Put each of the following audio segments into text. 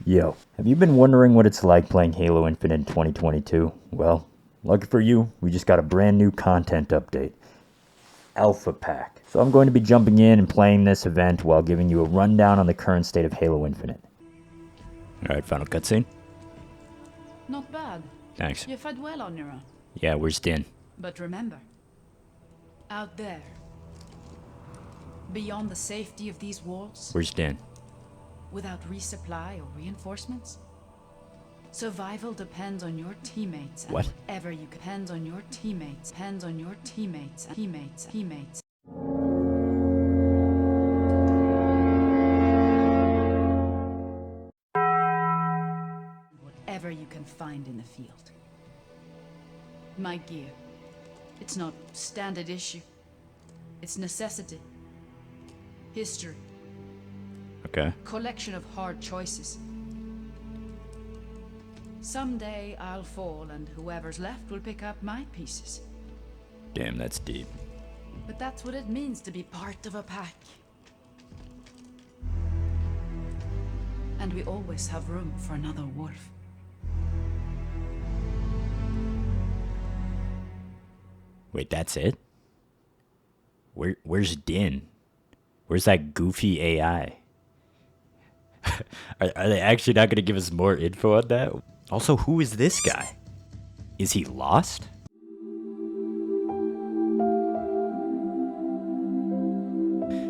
Yo, have you been wondering what it's like playing Halo Infinite in 2022? Well, lucky for you, we just got a brand new content update. Alpha Pack. So I'm going to be jumping in and playing this event while giving you a rundown on the current state of Halo Infinite. Alright, final cutscene. Not bad. Thanks. You fed well on your own. Yeah, where's Din? But remember, out there, beyond the safety of these walls, Where's Din? without resupply or reinforcements, survival depends on your teammates. And What? whatever you depends on your teammates. Depends on your teammates. Teammates. Whatever you can find in the field. My gear. It's not standard issue. It's necessity. History. Okay. Collection of hard choices. Someday I'll fall and whoever's left will pick up my pieces. Damn, that's deep. But that's what it means to be part of a pack. And we always have room for another wolf. Wait, that's it? Where's Din? Where's that goofy AI? Are they actually not going to give us more info on that? Also, who is this guy? Is he lost?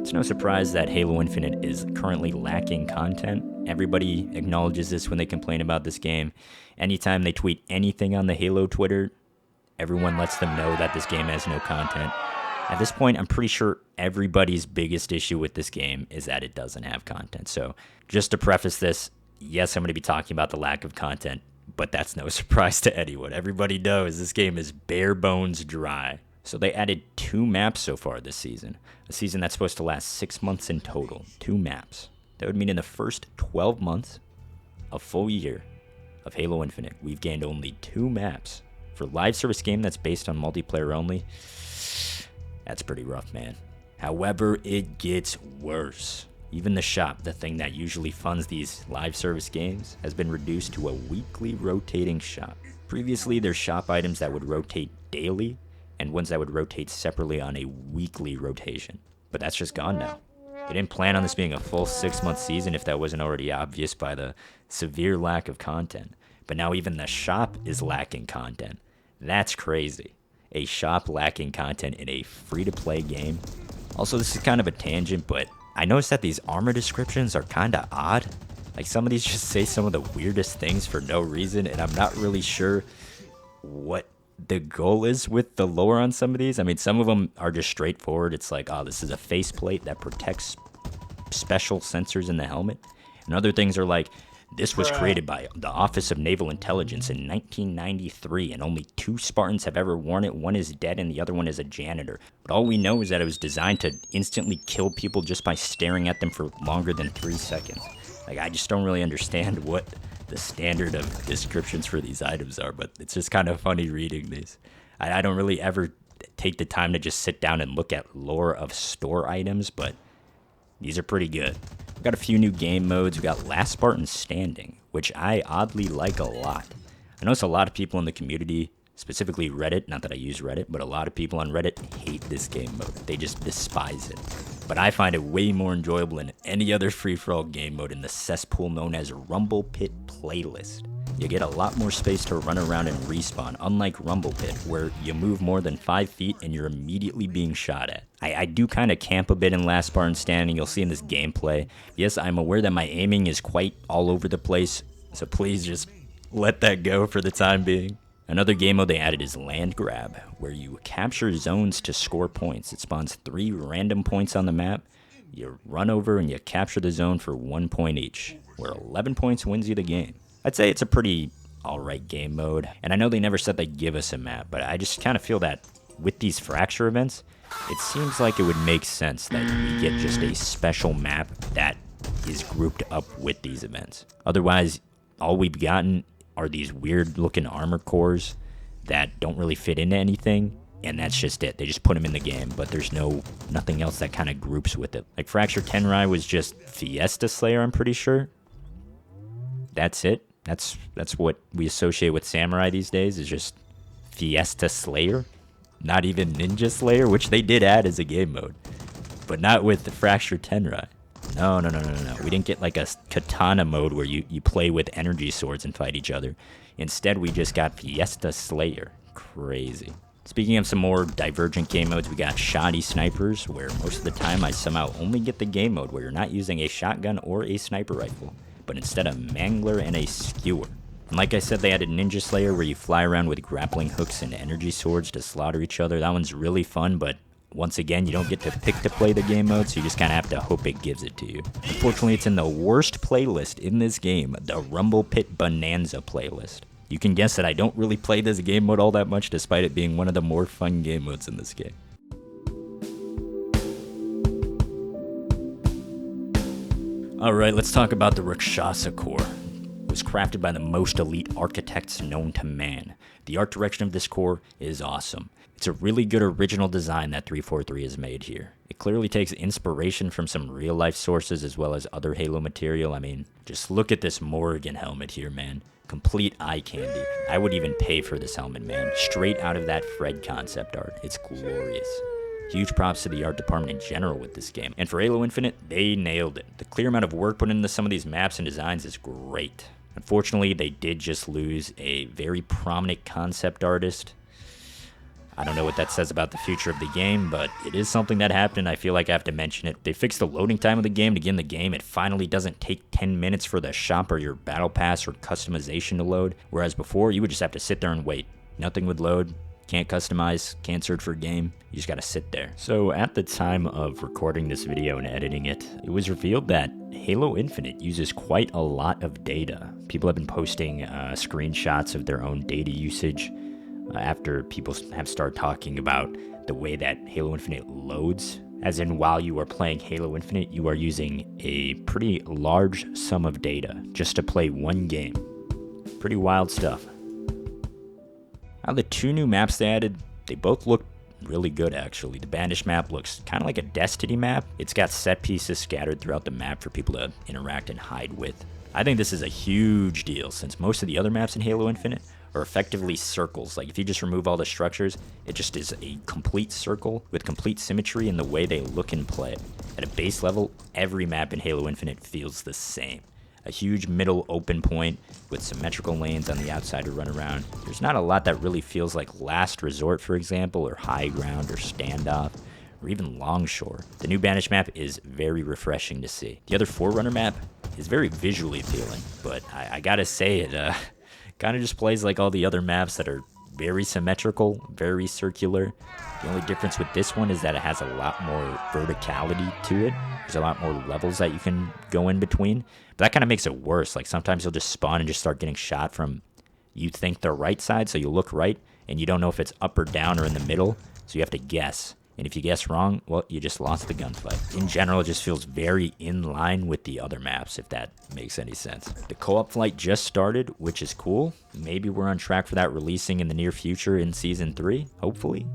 It's no surprise that Halo Infinite is currently lacking content. Everybody acknowledges this when they complain about this game. Anytime they tweet anything on the Halo Twitter, everyone lets them know that this game has no content. At this point, I'm pretty sure everybody's biggest issue with this game is that it doesn't have content. So just to preface this, yes, I'm going to be talking about the lack of content, but that's no surprise to anyone. Everybody knows this game is bare bones dry. So they added 2 maps so far this season, a season that's supposed to last 6 months in total. 2 maps. That would mean in the first 12 months, a full year of Halo Infinite, we've gained only 2 maps. For a live service game that's based on multiplayer only, that's pretty rough, man. However, it gets worse. Even the shop, the thing that usually funds these live service games, has been reduced to a weekly rotating shop. Previously, there's shop items that would rotate daily and ones that would rotate separately on a weekly rotation. But that's just gone now. They didn't plan on this being a full 6-month season if that wasn't already obvious by the severe lack of content. But now even the shop is lacking content. That's crazy. A shop lacking content in a free-to-play game. Also, this is kind of a tangent, but I noticed that these armor descriptions are kind of odd. Like, some of these just say some of the weirdest things for no reason, and I'm not really sure what the goal is with the lore on some of these. I mean, some of them are just straightforward. It's like, oh, this is a faceplate that protects special sensors in the helmet. And other things are like, this was created by the Office of Naval Intelligence in 1993, and only 2 Spartans have ever worn it. One is dead and the other one is a janitor. But all we know is that it was designed to instantly kill people just by staring at them for longer than 3 seconds. Like, I just don't really understand what the standard of descriptions for these items are, but it's just kind of funny reading these. I don't really ever take the time to just sit down and look at lore of store items, but these are pretty good. We've got a few new game modes. We've got Last Spartan Standing, which I oddly like a lot. I notice a lot of people in the community, specifically Reddit, not that I use Reddit, but a lot of people on Reddit hate this game mode. They just despise it. But I find it way more enjoyable than any other free-for-all game mode in the cesspool known as Rumble Pit Playlist. You get a lot more space to run around and respawn, unlike Rumble Pit, where you move more than 5 feet and you're immediately being shot at. I do kind of camp a bit in Last Spartan Standing, you'll see in this gameplay. Yes, I'm aware that my aiming is quite all over the place, so please just let that go for the time being. Another game mode they added is Land Grab, where you capture zones to score points. It spawns 3 random points on the map. You run over and you capture the zone for 1 point each, where 11 points wins you the game. I'd say it's a pretty alright game mode, and I know they never said they'd give us a map, but I just kind of feel that with these Fracture events, it seems like it would make sense that we get just a special map that is grouped up with these events. Otherwise, all we've gotten are these weird looking armor cores that don't really fit into anything, and that's just it. They just put them in the game, but there's nothing else that kind of groups with it. Like Fracture Tenrai was just Fiesta Slayer, I'm pretty sure. that's it. That's what we associate with Samurai these days, is just Fiesta Slayer. Not even Ninja Slayer, which they did add as a game mode. But not with the Fractured Tenrai. No. We didn't get like a katana mode where you play with energy swords and fight each other. Instead, we just got Fiesta Slayer. Crazy. Speaking of some more divergent game modes, we got Shoddy Snipers, where most of the time I somehow only get the game mode where you're not using a shotgun or a sniper rifle, but instead a mangler and a skewer. And like I said, they added Ninja Slayer, where you fly around with grappling hooks and energy swords to slaughter each other. That one's really fun, but once again, you don't get to pick to play the game mode, so you just kind of have to hope it gives it to you. Unfortunately, it's in the worst playlist in this game, the Rumble Pit Bonanza playlist. You can guess that I don't really play this game mode all that much, despite it being one of the more fun game modes in this game. Alright, let's talk about the Rakshasa Core. It was crafted by the most elite architects known to man. The art direction of this core is awesome. It's a really good original design that 343 has made here. It clearly takes inspiration from some real-life sources as well as other Halo material. I mean, just look at this Morrigan helmet here, man. Complete eye candy. I would even pay for this helmet, man. Straight out of that Fred concept art. It's glorious. Huge props to the art department in general with this game. And for Halo Infinite, they nailed it. The clear amount of work put into some of these maps and designs is great. Unfortunately, they did just lose a very prominent concept artist. I don't know what that says about the future of the game, but it is something that happened. I feel like I have to mention it. They fixed the loading time of the game to get in the game. It finally doesn't take 10 minutes for the shop or your battle pass or customization to load, whereas before, you would just have to sit there and wait. Nothing would load. Can't customize, can't search for a game, you just gotta sit there. So at the time of recording this video and editing it, it was revealed that Halo Infinite uses quite a lot of data. People have been posting screenshots of their own data usage after people have started talking about the way that Halo Infinite loads. As in, while you are playing Halo Infinite, you are using a pretty large sum of data just to play one game. Pretty wild stuff. Now, the two new maps they added, they both look really good, actually. The Banished map looks kind of like a Destiny map. It's got set pieces scattered throughout the map for people to interact and hide with. I think this is a huge deal, since most of the other maps in Halo Infinite are effectively circles. Like, if you just remove all the structures, it just is a complete circle with complete symmetry in the way they look and play. At a base level, every map in Halo Infinite feels the same. A huge middle open point with symmetrical lanes on the outside to run around. There's not a lot that really feels like Last Resort, for example, or High Ground, or Standoff, or even Longshore. The new Banished map is very refreshing to see. The other Forerunner map is very visually appealing, but I gotta say, it kind of just plays like all the other maps that are very symmetrical, very circular. The only difference with this one is that it has a lot more verticality to it. There's a lot more levels that you can go in between. But that kind of makes it worse. Like, sometimes you'll just spawn and just start getting shot from, you think the right side, so you look right, and you don't know if it's up or down or in the middle, so you have to guess. And if you guess wrong, well, you just lost the gunfight. In general, it just feels very in line with the other maps, if that makes any sense. The co-op flight just started, which is cool. Maybe we're on track for that releasing in the near future in Season 3, hopefully.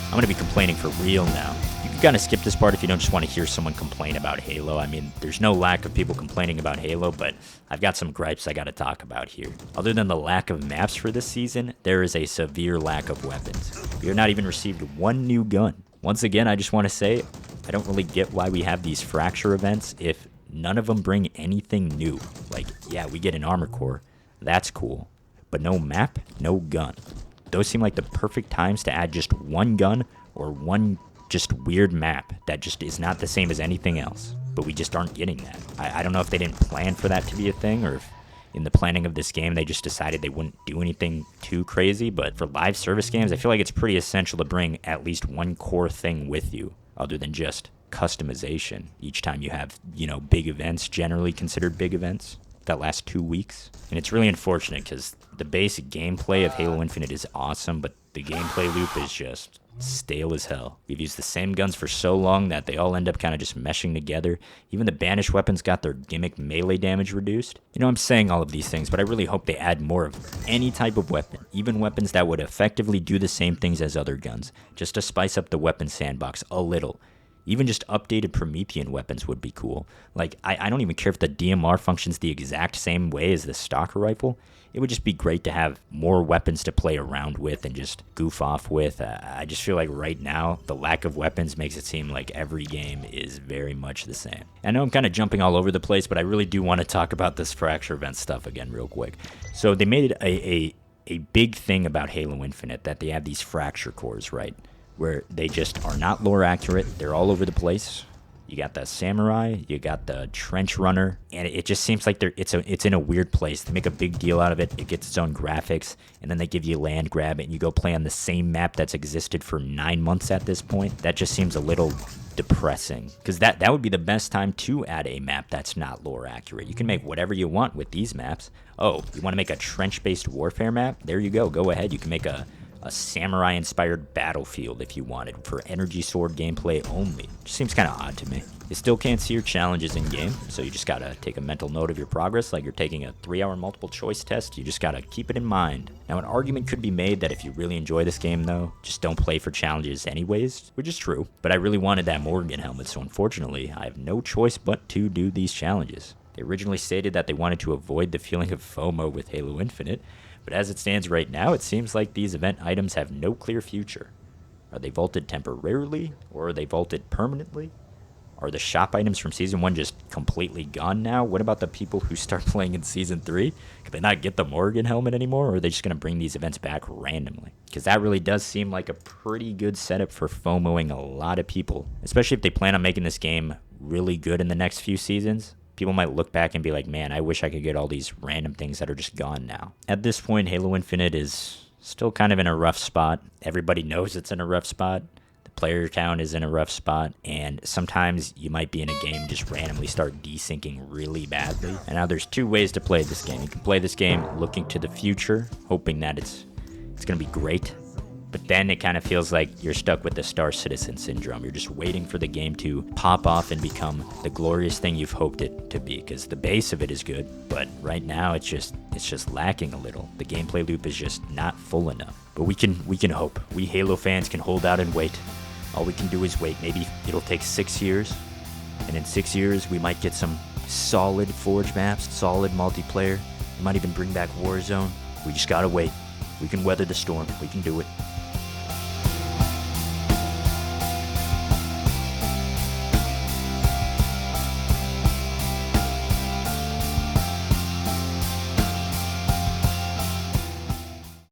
I'm going to be complaining for real now. You can kind of skip this part if you don't just want to hear someone complain about Halo. I mean, there's no lack of people complaining about Halo, but I've got some gripes I got to talk about here. Other than the lack of maps for this season, there is a severe lack of weapons. We have not even received one new gun. Once again, I just want to say, I don't really get why we have these fracture events if none of them bring anything new. Like, yeah, we get an armor core. That's cool. But no map, no gun. Those seem like the perfect times to add just one gun or one just weird map that just is not the same as anything else. But we just aren't getting that. I don't know if they didn't plan for that to be a thing, or if in the planning of this game they just decided they wouldn't do anything too crazy. But for live service games, I feel like it's pretty essential to bring at least one core thing with you, other than just customization each time you have, big events, generally considered big events that last 2 weeks. And it's really unfortunate because the basic gameplay of Halo Infinite is awesome, but the gameplay loop is just stale as hell. We've used the same guns for so long that they all end up kind of just meshing together. Even the Banished weapons got their gimmick melee damage reduced. I'm saying all of these things, but I really hope they add more of any type of weapon, even weapons that would effectively do the same things as other guns, just to spice up the weapon sandbox a little. Even just updated Promethean weapons would be cool. Like, I don't even care if the DMR functions the exact same way as the stalker rifle. It would just be great to have more weapons to play around with and just goof off with. I just feel like right now, the lack of weapons makes it seem like every game is very much the same. I know I'm kind of jumping all over the place, but I really do want to talk about this fracture event stuff again real quick. So they made it a big thing about Halo Infinite that they have these fracture cores, right? Where they just are not lore accurate. They're all over the place. You got the samurai, you got the trench runner, and it just seems like it's in a weird place. They make a big deal out of it. It gets its own graphics, and then they give you land grab, and you go play on the same map that's existed for 9 months at this point. That just seems a little depressing, because that would be the best time to add a map that's not lore accurate. You can make whatever you want with these maps. Oh, you want to make a trench-based warfare map? There you go. Go ahead. You can make a samurai-inspired battlefield if you wanted for energy sword gameplay only. Just seems kind of odd to me. You still can't see your challenges in-game, so you just gotta take a mental note of your progress like you're taking a 3-hour multiple choice test. You just gotta keep it in mind. Now, an argument could be made that if you really enjoy this game, though, just don't play for challenges anyways, which is true. But I really wanted that Morgan helmet, so unfortunately, I have no choice but to do these challenges. They originally stated that they wanted to avoid the feeling of FOMO with Halo Infinite, but as it stands right now, it seems like these event items have no clear future. Are they vaulted temporarily, or are they vaulted permanently? Are the shop items from Season 1 just completely gone now? What about the people who start playing in Season 3? Could they not get the Morgan helmet anymore, or are they just going to bring these events back randomly? Because that really does seem like a pretty good setup for FOMOing a lot of people, especially if they plan on making this game really good in the next few seasons. People might look back and be like, man, I wish I could get all these random things that are just gone now. At this point, Halo Infinite is still kind of in a rough spot. Everybody knows it's in a rough spot. The player count is in a rough spot. And sometimes you might be in a game just randomly start desyncing really badly. And now there's 2 ways to play this game. You can play this game looking to the future, hoping that it's going to be great. But then it kind of feels like you're stuck with the Star Citizen syndrome. You're just waiting for the game to pop off and become the glorious thing you've hoped it to be, because the base of it is good, but right now it's just lacking a little. The gameplay loop is just not full enough. But we can hope. We Halo fans can hold out and wait. All we can do is wait. Maybe it'll take 6 years, and in 6 years we might get some solid Forge maps, solid multiplayer. We might even bring back Warzone. We just gotta wait. We can weather the storm. We can do it.